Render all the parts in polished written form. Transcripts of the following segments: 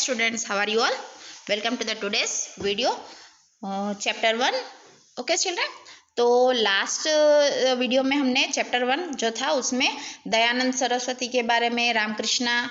students, how are you all? Welcome to the today's video, chapter 1. Okay children, तो last video में हमने chapter 1 जो था उसमें दयानंद सरस्वती के बारे में, रामकृष्णा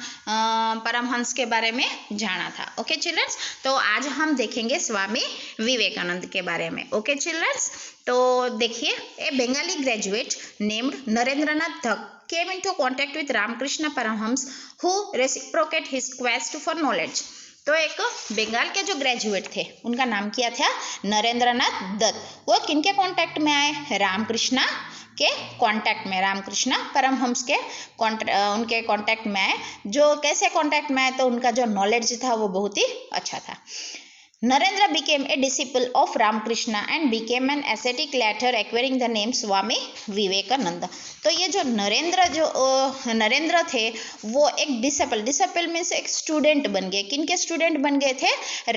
परमहंस के बारे में जाना था. ओके चिल्ड्रंस, तो आज हम देखेंगे स्वामी विवेकानंद के बारे में. ओके चिल्ड्रंस, तो देखिए, ए बंगाली ग्रेजुएट नेम्ड नरेंद्रनाथ धक came into contact with Ramakrishna Paramhans who reciprocate his quest for knowledge. तो एक बंगाल के जो ग्रेजुएट थे उनका नाम क्या था? नरेंद्रनाथ दत्त. वो किनके कांटेक्ट में आए? रामकृष्णा के कांटेक्ट में, रामकृष्णा परमहंस के उनके कांटेक्ट में आए. जो कैसे कांटेक्ट में आए? तो उनका जो नॉलेज था वो बहुत ही अच्छा था. Narendra became a disciple of Ramakrishna and became an ascetic later, acquiring the name Swami Vivekananda. तो ये जो नरेंद्र थे वो एक डिसिपल मीन्स एक स्टूडेंट बन गए. किनके स्टूडेंट बन गए थे?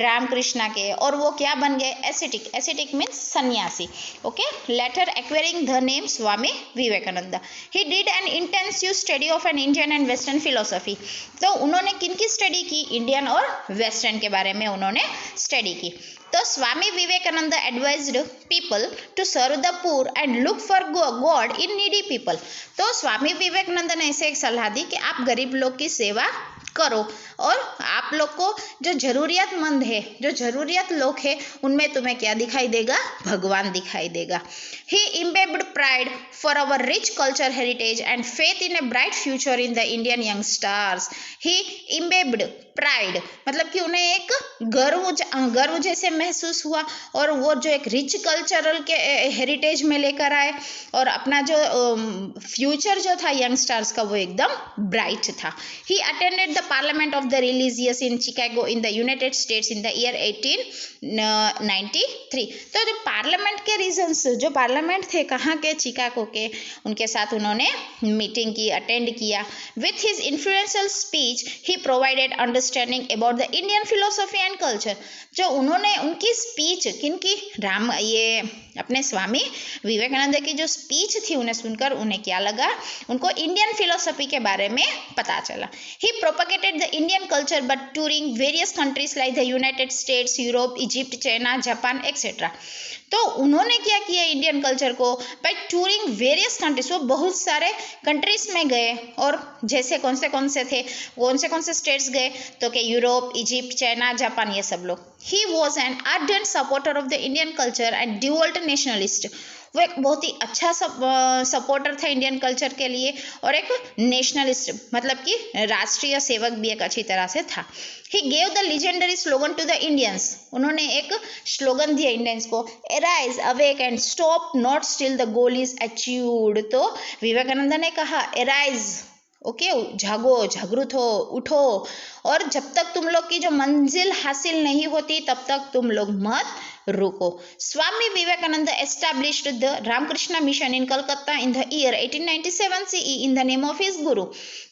रामकृष्णा के. और वो क्या बन गए? एसेटिक मीन्स सन्यासी. Okay, later acquiring the name Swami Vivekananda. He did an intensive study of an Indian and western philosophy. तो उन्होंने किनकी स्टडी की? इंडियन और वेस्टर्न के बारे में उन्होंने स्टडी की. तो Swami Vivekananda advised people to serve the poor and look for God in needy people. तो स्वामी विवेकानंद ने ऐसे एक सलाह दी कि आप गरीब लोग की सेवा करो और आप लोग को जो जरूरियतमंद है, जो जरूरियत लोग है, उनमें तुम्हें क्या दिखाई देगा? भगवान दिखाई देगा. He imbibed pride for our rich culture heritage and faith in a bright future in the Indian youngsters. He imbibed pride मतलब कि उन्हें एक गर्व जैसे महसूस हुआ और वो जो एक रिच कल्चरल के हेरिटेज में लेकर आए और अपना जो फ्यूचर जो था यंगस्टर्स का वो एकदम ब्राइट था. He attended the parliament of the religious in Chicago in the United states in the year 1893. तो जो पार्लियामेंट के रीजन्स, जो पार्लियामेंट थे कहाँ के? शिकागो के. उनके साथ उन्होंने मीटिंग की, अटेंड किया. With his influential speech he provided understanding about the Indian philosophy and culture. जो उन्होंने उनकी स्पीच, किनकी? ये अपने स्वामी विवेकानंद की जो स्पीच थी उन्हें सुनकर उन्हें क्या लगा? उनको इंडियन फिलोसफी के बारे में पता चला. He propagated the Indian culture but touring various countries like the United States, Europe, Egypt, China, Japan etcetera. तो उन्होंने क्या किया इंडियन कल्चर को? By touring various countries. वो बहुत सारे कंट्रीज में गए और जैसे कौन से थे, कौन से स्टेट्स गए? तो कि यूरोप, इजिप्ट, चाइना, जापान, ये सब लोग. He was an ardent supporter of the Indian culture and डिवोल्ट नेशनलिस्ट. वो एक बहुत ही अच्छा सपोर्टर था इंडियन कल्चर के लिए और एक नेशनलिस्ट मतलब कि राष्ट्रीय सेवक भी एक अच्छी तरह से था. He gave the legendary slogan to the Indians. उन्होंने एक स्लोगन दिया इंडियंस को, arise, awake and stop not still the goal is achieved. तो विवेकानंद ने कहा एराइज, ओके, जागो, जागृत हो, उठो, और जब तक तुम लोग की जो मंजिल हासिल नहीं होती तब तक तुम लोग मत रुको. Swami Vivekananda established the Ramakrishna mission in Calcutta in the year 1897 CE in the name of his guru.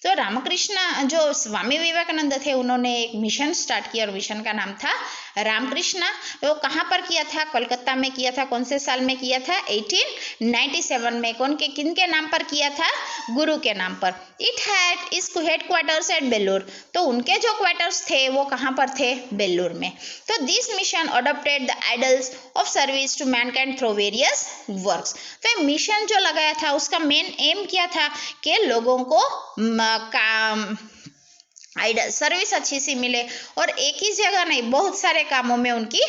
तो रामकृष्णा, जो स्वामी विवेकानंद थे, उन्होंने एक मिशन स्टार्ट किया और मिशन का नाम था रामकृष्णा. वो कहाँ पर किया था? कलकत्ता में किया था. कौन से साल में किया था? 1897 में. किनके नाम पर किया था? गुरु के नाम पर. इट हैड इस हेडक्वार्टर्स एट बेल्लूर. तो उनके जो क्वार्टर्स थे वो कहाँ पर थे? बेल्लूर में. तो this mission adopted the ideals of service to mankind through various works. तो मिशन जो लगाया था उसका मेन एम क्या था? कि लोगों को आइडल सर्विस अच्छी सी मिले और एक ही जगह नहीं, बहुत सारे कामों में उनकी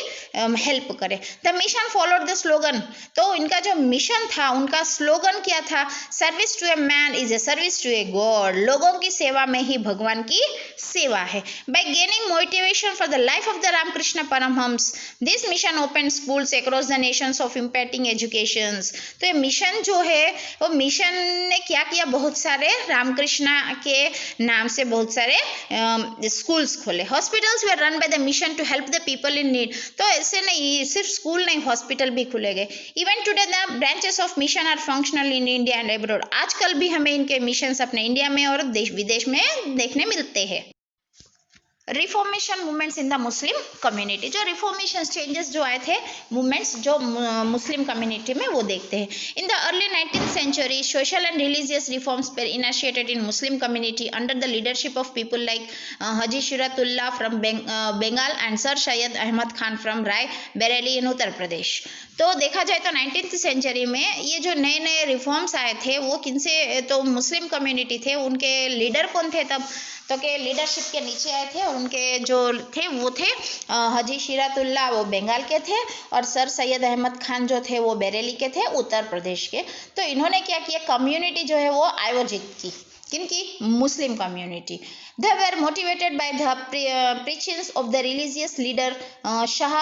हेल्प करे. The mission followed the slogan. तो इनका जो मिशन था उनका स्लोगन क्या था? Service to a man is a service to a god. लोगों की सेवा में ही भगवान की सेवा है. By gaining motivation for the life of the Ramakrishna Paramhansa, this mission open schools across the nations of impacting educations. तो ये मिशन जो है वो मिशन ने क्या किया? बहुत सारे रामकृष्णा के नाम से बहुत सारे स्कूल्स खोले. Hospitals were run by the mission to help the people in need. तो ऐसे नहीं, सिर्फ स्कूल नहीं, हॉस्पिटल भी खुले गए. Even today the branches of mission are functional in India and abroad. आजकल भी हमें इनके मिशंस अपने इंडिया में और देश विदेश में देखने मिलते हैं. Reformation movements in the Muslim community, जो रिफॉर्मेशन चेंजेस जो आए थे मूवमेंट्स जो मुस्लिम कम्युनिटी में, वो देखते हैं. In the early 19th century social and religious reforms were initiated in Muslim community under the leadership of people like Haji Shiratullah from Bengal and Sir Syed Ahmad Khan from Rai Bareilly in Uttar Pradesh. तो देखा जाए तो 19th century में ये जो नए नए reforms आए थे वो किनसे, तो मुस्लिम कम्युनिटी थे. उनके लीडर कौन थे तब, तो के लीडरशिप के नीचे आए थे, और उनके जो थे वो थे हाजी शिरातुल्लाह, वो बंगाल के थे, और सर सैयद अहमद खान जो थे वो बरेली के थे, उत्तर प्रदेश के. तो इन्होंने क्या किया, कम्युनिटी जो है वो आयोजित की, किनकी, Muslim community. They were motivated by the preachings of the religious leader Shah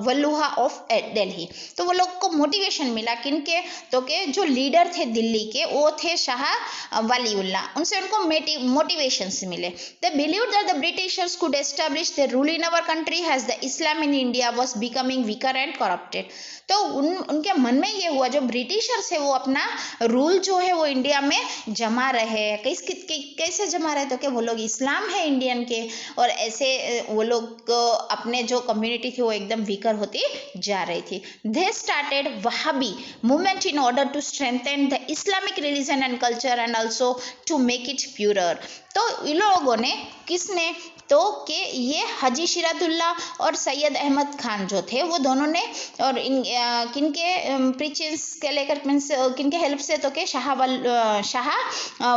Waliullah of Delhi. तो वो लोग को मोटिवेशन मिला किनके, तो के जो लीडर थे दिल्ली के वो थे शाह वलीउल्लाह, उनसे उनको मोटिवेशंस मिले. They believed that the Britishers could establish their rule in our country as the Islam in India was becoming weaker and corrupted. तो उनके मन में ये हुआ, जो ब्रिटिशर्स है वो अपना रूल जो है वो इंडिया में जमा रहे. कैसे जमा रहे, तो क्या वो लोग इस्लाम है इंडियन के, और ऐसे वो लोग अपने जो कम्युनिटी थी वो एकदम वीकर होती जा रही थी. They started Wahabi movement in order to strengthen the Islamic religion and culture and also to make it purer. तो इन लोगों ने, किसने, तो कि ये हाजी शिरातुल्लाह और सैयद अहमद खान जो थे वो दोनों ने, और किनके प्रीचिंग्स के लेकर, मीन्स किनके हेल्प से, तो के शाह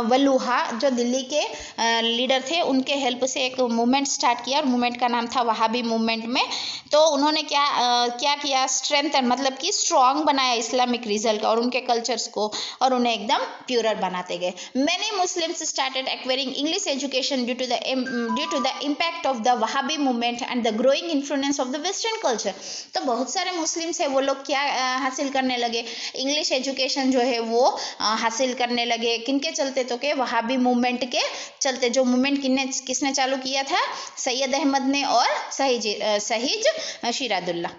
वल्लुहा जो दिल्ली के लीडर थे उनके हेल्प से एक मूवमेंट स्टार्ट किया, और मूवमेंट का नाम था वहाबी मूवमेंट में. तो उन्होंने क्या किया, स्ट्रेंथन मतलब कि स्ट्रॉन्ग बनाया इस्लामिक रिजल्ट और उनके कल्चर्स को, और उन्हें एकदम प्योरर बनाते गए. Many Muslims started acquiring English education due to the impact of the Wahhabi movement and the growing influence of the western culture. तो बहुत सारे मुस्लिम्स है वो लोग क्या हासिल करने लगे, इंग्लिश एजुकेशन जो है वो हासिल करने लगे. किनके चलते, तो के वहाबी मूवमेंट के चलते. जो मूवमेंट किसने चालू किया था, सैयद अहमद ने और सहीज शिरादुल्लाह.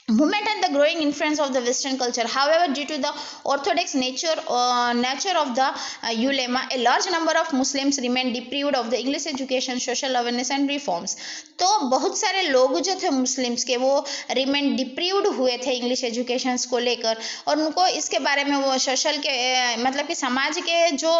Movement and the growing influence of the Western culture. However, due to the orthodox nature of the ulema, a large number of Muslims remain deprived of the English education, social awareness and reforms. तो बहुत सारे लोग जो थे Muslims के वो remain डिप्रीव्ड हुए थे इंग्लिश एजुकेशंस को लेकर, और उनको इसके बारे में वो सोशल के मतलब कि समाज के जो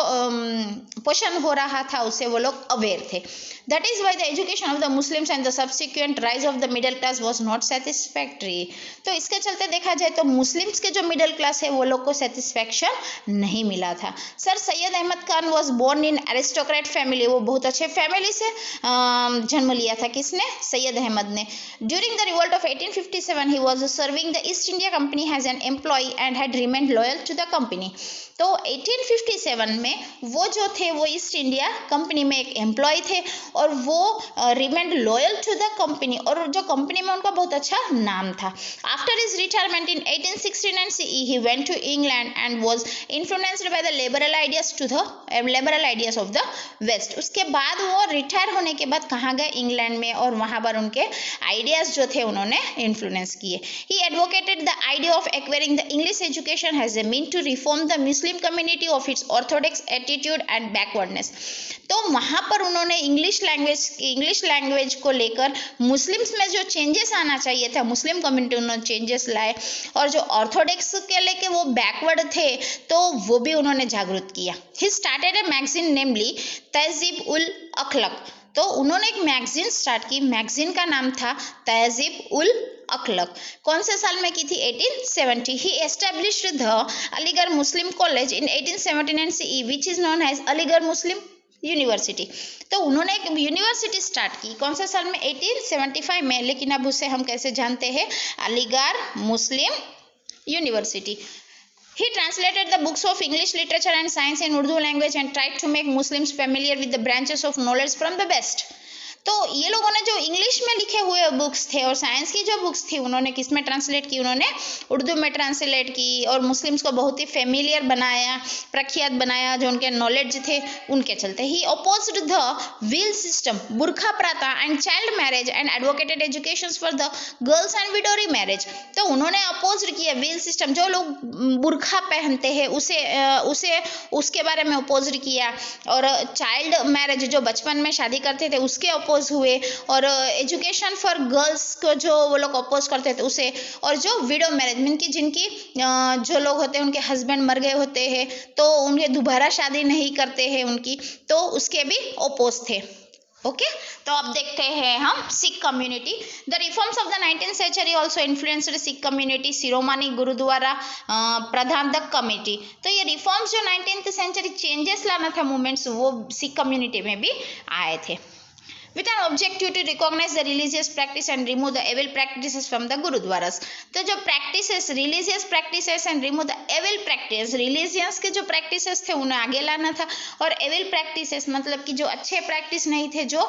पोषण हो रहा था उससे वो लोग अवेयर थे. That is why the education of the Muslims and the subsequent rise of the middle class was not satisfactory. तो इसके चलते देखा जाए तो मुस्लिम्स के जो मिडिल क्लास है वो लोग को सेटिस्फैक्शन नहीं मिला था. Sir Syed Ahmed Khan was born in aristocrat family. वो बहुत अच्छे फैमिली से जन्म लिया था, किसने, सैयद अहमद ने. During the revolt of 1857 he was serving the East India Company as an employ and had remained loyal to the company. तो 1857 में वो जो थे वो ईस्ट इंडिया कंपनी में एक एम्प्लॉय थे, और वो remained loyal to the company, और जो कंपनी में उनका बहुत अच्छा नाम था. After his retirement in 1869 CE, he went to England and was influenced by the liberal ideas of the West. उसके बाद वो रिटायर होने के बाद कहाँ गए, इंग्लैंड में, और वहाँ पर उनके आइडियाज़ जो थे उन्होंने इन्फ्लुएंस किए. He advocated the idea of acquiring the English education as a means to reform the Muslim community of its orthodox attitude and backwardness. तो वहाँ पर उन्होंने इंग्लिश लैंग्वेज को लेकर मुस्लिम्स में जो चेंजेस आना चाहिए था, मुस्लिम कम्युनिटी उन्होंने चेंजेस लाए, और जो ऑर्थोडॉक्स के लेके वो बैकवर्ड थे तो वो भी उन्होंने जागरूक किया. ही स्टार्टेड ए मैगजीन नेमली तहजीब उल अखलक. तो उन्होंने एक मैगजीन स्टार्ट की, मैगजीन का नाम था तहजीब उल अखलक. कौन से साल में की थी, 1870. He established the Aligarh Muslim college in 1879 CE which is known as Aligarh Muslim university. तो उन्होंने एक यूनिवर्सिटी स्टार्ट की, कौन से साल में, 1875 में, लेकिन अब उसे हम कैसे जानते हैं, Aligarh Muslim university. He translated the books of English literature and science in Urdu language and tried to make Muslims familiar with the branches of knowledge from the West. तो ये लोगों ने जो इंग्लिश में लिखे हुए बुक्स थे और साइंस की जो बुक्स थी उन्होंने किस में ट्रांसलेट की, उन्होंने उर्दू में ट्रांसलेट की, और मुस्लिम्स को बहुत ही फेमिलियर बनाया, प्रख्यात बनाया, जो उनके नॉलेज थे उनके चलते. He opposed the veil system, burqa प्रथा and child marriage and advocated education for the girls and widow marriage. तो उन्होंने अपोज्ड किया व्हील सिस्टम, जो लोग बुरखा पहनते हैं उसके बारे में अपोज्ड किया, और चाइल्ड मैरिज जो बचपन में शादी करते थे उसके अपोज हुए, और एजुकेशन फॉर गर्ल्स को जो वो लोग अपोज करते थे उसे, और जो विडो मैरिज मीन की जिनकी जो लोग होते हैं उनके हस्बैंड मर गए होते हैं तो उनके दोबारा शादी नहीं करते हैं उनकी, तो उसके भी अपोज थे। ओके तो अब देखते हैं हम Sikh community. The reforms of the 19th century also influenced Sikh community, Shiromani Gurdwara Prabandhak committee. तो ये रिफॉर्म्स जो 19th सेंचुरी चेंजेस लाना था मूवमेंट्स, वो सिख कम्युनिटी में भी आए थे। with an objective to recognize the religious practice and remove the evil practices from the gurudwaras। तो जो practices religious practices and remove the evil practice, religions के जो practices थे उन्हें आगे लाना था, और evil practices मतलब कि जो अच्छे practice नहीं थे, जो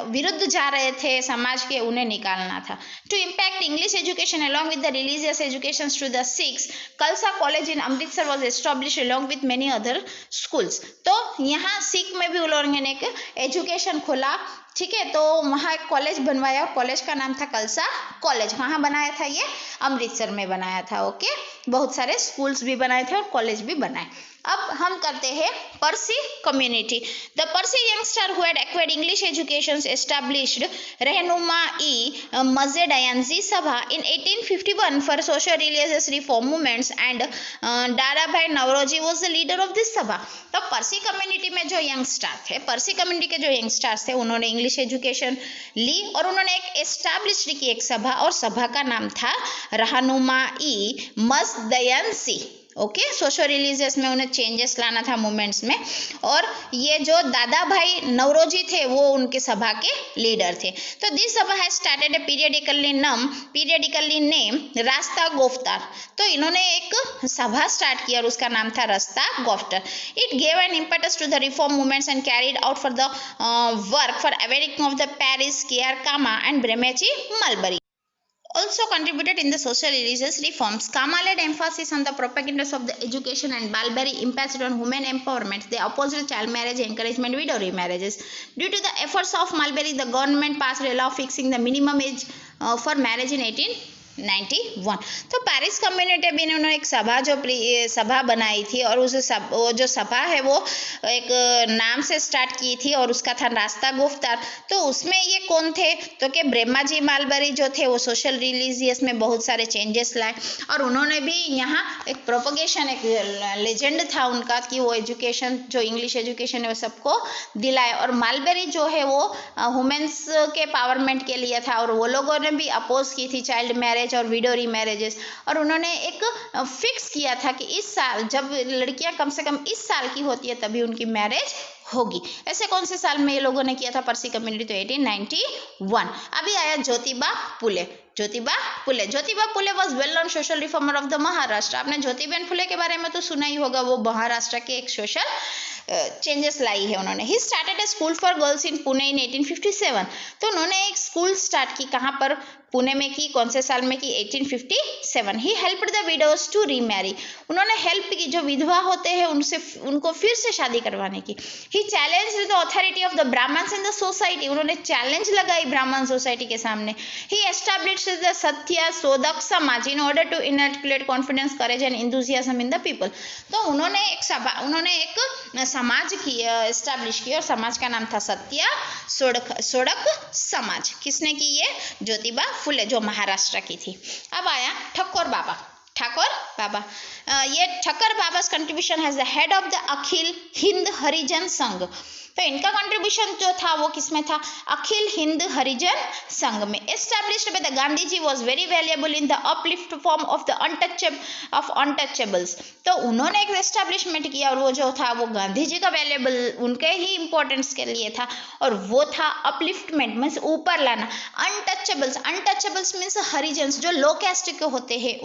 विरुद्ध जा रहे थे समाज के, उन्हें निकालना था। to impact English education along with the religious educations to the Sikhs, Khalsa College in Amritsar was established along with many other schools। तो यहाँ सिख में भी उन लोगों ने एक एजुकेशन खोला, ठीक है, तो वहाँ एक कॉलेज बनवाया, और कॉलेज का नाम था कलसा कॉलेज। कहाँ बनाया था ये? अमृतसर में बनाया था। ओके बहुत सारे स्कूल्स भी बनाए थे और कॉलेज भी बनाए। अब हम करते हैं Parsi community. The Parsi youngster who had acquired English education established Rahnumai Mazdayasnan Sabha in 1851 for social religious reform movements and Dadabhai Naoroji was the leader of this Sabha. तो पर्सी कम्युनिटी में जो यंगस्टर थे, पर्सी कम्युनिटी के जो यंगस्टर्स थे, उन्होंने इंग्लिश एजुकेशन ली और उन्होंने एक एस्टैब्लिश्ड की एक सभा, और सभा का नाम था रहनुमा-ई मज़-दयानसी। ओके सोशल रिलीजियस में उन्हें चेंजेस लाना था मूवमेंट्स में, और ये जो दादा भाई नवरोजी थे वो उनके सभा के लीडर थे। तो दिस सभा has started A periodically name रास्ता गोफ्तार। तो इन्होंने एक सभा स्टार्ट किया और उसका नाम था Rast Goftar. It gave an impetus to the reform movements and carried out for the work for averring of the Parsis, K R Cama and Behramji Malabari. Also contributed in the social religious reforms. Kama laid emphasis on the propaganda of the education and Balbari emphasis on women empowerment. They opposed child marriage, encouragement widow remarriages. Due to the efforts of Mulberry, the government passed a law fixing the minimum age for marriage in 1891। तो Paris community भी इन्होंने एक सभा बनाई थी, और वो जो सभा है वो एक नाम से स्टार्ट की थी और उसका था रास्ता गुफ्तार। तो उसमें ये कौन थे? तो कि ब्रेमाजी मालबरी जो थे वो सोशल रिलीजियस में बहुत सारे चेंजेस लाए, और उन्होंने भी यहाँ एक प्रोपगेशन, एक लेजेंड था उनका कि वो एजुकेशन जो इंग्लिश एजुकेशन है वो सबको दिलाए। और मालबरी जो है वो वुमेन्स के पावरमेंट के लिए था, और वो लोगों ने भी अपोज की थी चाइल्ड मैरिज और विडो रीमैरेजेस। और उन्होंने एक फिक्स किया था कि इस साल जब लड़कियां कम से कम इस साल की होती है तभी उनकी मैरिज होगी। ऐसे कौन से साल में ये लोगों ने किया था पर्सी कम्युनिटी? तो 1891। अभी आया Jyotiba Phule. Jyotiba Phule was well known social reformer of the Maharashtra. आपने ज्योतिबेन फुले के बारे में तो सुना ही होगा, वो महाराष्ट्र के एक सोशल चेंजेस लाई है उन्होंने। He started a school for girls in Pune in 1857। तो उन्होंने एक स्कूल स्टार्ट की, कहाँ पर? पुणे में की। कौन से साल में की? 1857। He helped the widows to remarry. उन्होंने हेल्प की जो विधवा होते हैं उनको फिर से शादी करवाने की। He challenged the authority of the Brahmins in the society. उन्होंने चैलेंज लगाई ब्राह्मण सोसाइटी के सामने। ही established the Satya Shodhak Samaj in order to inculcate confidence, courage and enthusiasm in the people. तो उन्होंने एक समाज की एस्टैब्लिश की, और समाज का नाम था सत्य शोधक समाज। किसने की? ये ज्योतिबा फुले जो महाराष्ट्र की थी। अब आया ठाकुर बाबा। ये Thakur बाबा's contribution as the head of the अखिल हिंद हरिजन संघ। तो इनका कंट्रीब्यूशन जो था वो किसमें था? अखिल हिंद हरिजन संघ में। Established by the Gandhi ji was very valuable in the uplift form of the untouchables. तो उन्होंने एक एस्टैब्लिशमेंट किया, और वो जो था वो गांधी जी का वैल्यूएबल उनके ही इंपॉर्टेंस के लिए था, और वो था अपलिफ्टमेंट मीन्स ऊपर लाना। अनटचेबल्स मीन्स हरिजन्स जो लो कैस्ट के होते हैं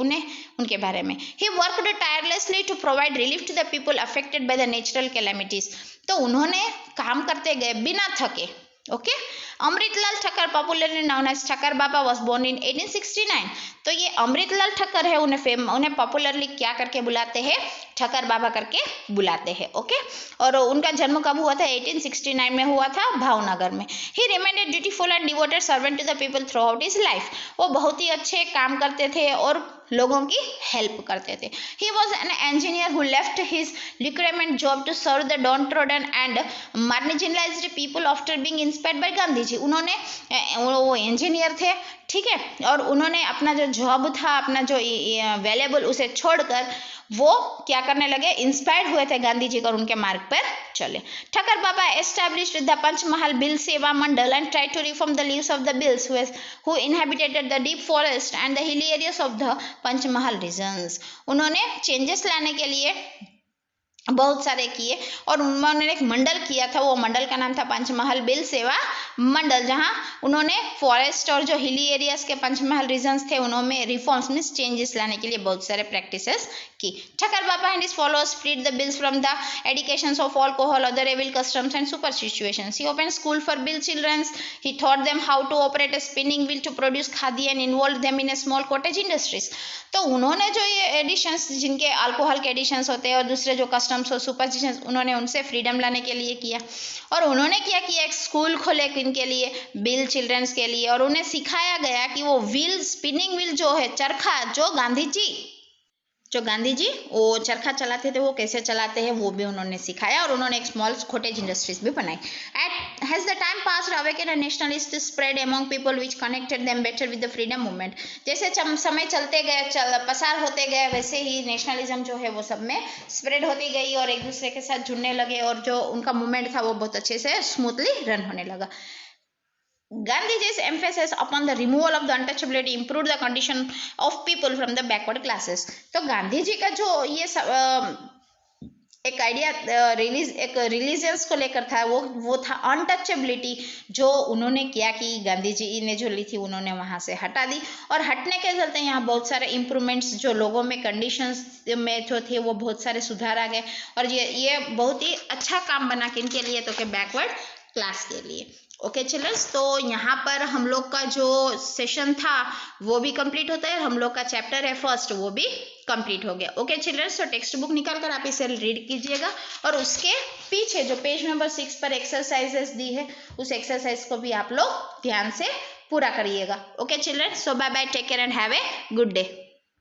उनके बारे में। He worked tirelessly to provide relief to the people affected by the natural calamities. तो उन्होंने काम करते गए बिना थके। Okay Amritlal Thakkar popularly known as Thakkar Baba was born in 1869। तो ये अमृतलाल ठक्कर है, उन्हें पॉपुलरली क्या करके बुलाते हैं? ठक्कर बाबा करके बुलाते हैं। ओके और उनका जन्म कब हुआ था? 1869 में हुआ था, भावनगर में। He remained a dutiful and devoted servant to the people throughout his life. वो बहुत ही अच्छे काम करते थे और लोगों की हेल्प करते थे। ही was N engineer who left his lucrative job to serve the downtrodden and marginalized people after being inspired by Gandhi ji. उन्होंने वो इंजीनियर थे, ठीक है, और उन्होंने अपना जो जॉब था, अपना जो वैल्यूएबल, उसे छोड़कर वो क्या करने लगे, इंस्पायर्ड हुए थे गांधी जी और उनके मार्ग पर चले। ठक्कर बाबा established the पंचमहल बिल सेवा मंडल and tried to reform the leaves of the bills who inhabited the deep forest and the hilly areas of the Panchmahal regions। उन्होंने चेंजेस लाने के लिए बहुत सारे किए और उन्होंने एक मंडल किया था, वो मंडल का नाम था पंचमहल बिल सेवा मंडल, जहां उन्होंने फॉरेस्ट और जो हिली एरियाज के पंचमहल रीजन्स थे उन्होंने रिफॉर्म्स में चेंजेस लाने के लिए बहुत सारे प्रैक्टिसेस की। Thakkar Baba and his followers freed the Bhils from the addictions of alcohol, other evil customs and superstitions. He open school for Bhil childrens, he thought them how to operate a spinning wheel to produce khadi and involve them in a small cottage industries. तो उन्होंने जो ये editions, जिनके alcohol के editions होते हैं और दूसरे जो कस्टम्स और सुपरस्टिशंस, उन्होंने उनसे फ्रीडम लाने के लिए किया। और उन्होंने क्या किया, एक स्कूल खोले इनके लिए, बिल चिल्ड्रंस के लिए, और उन्हें सिखाया गया कि वो व्हील, स्पिनिंग व्हील जो है, चरखा, जो गांधी जी वो चरखा चलाते थे वो कैसे चलाते हैं वो भी उन्होंने सिखाया, और उन्होंने एक स्मॉल कॉटेज इंडस्ट्रीज भी बनाई। As the time passed, awakened and nationalists spread among people which connected them better with the freedom movement। जैसे समय चलते गए, पसार होते गए, वैसे ही नेशनलिज्म जो है वो सब में स्प्रेड होती गई और एक दूसरे के साथ जुड़ने लगे, और जो उनका मूवमेंट था वो बहुत अच्छे से स्मूथली रन होने लगा। Gandhiji's emphasis upon the removal of the untouchability improved the condition of people from the backward classes। तो गांधी जी का जो ये एक आइडिया एक रिलीजियंस को लेकर था, वो था अनटचेबिलिटी, जो उन्होंने किया कि गांधी जी ने जो ली थी उन्होंने वहां से हटा दी, और हटने के चलते यहाँ बहुत सारे इम्प्रूवमेंट्स जो लोगों में कंडीशंस में जो थे वो बहुत सारे सुधार आ गए, और ये बहुत ही अच्छा काम बना किनके लिए, तो कि बैकवर्ड क्लास के लिए। ओके चिल्ड्रंस, तो यहाँ पर हम लोग का जो सेशन था वो भी कंप्लीट होता है, हम लोग का चैप्टर है फर्स्ट वो भी कंप्लीट हो गया। ओके चिल्ड्रंस, तो टेक्स्ट बुक निकाल कर आप इसे रीड कीजिएगा, और उसके पीछे जो पेज नंबर 6 पर एक्सरसाइजेस दी है उस एक्सरसाइज को भी आप लोग ध्यान से पूरा करिएगा। Okay childrens, so bye bye, take care and have a good day.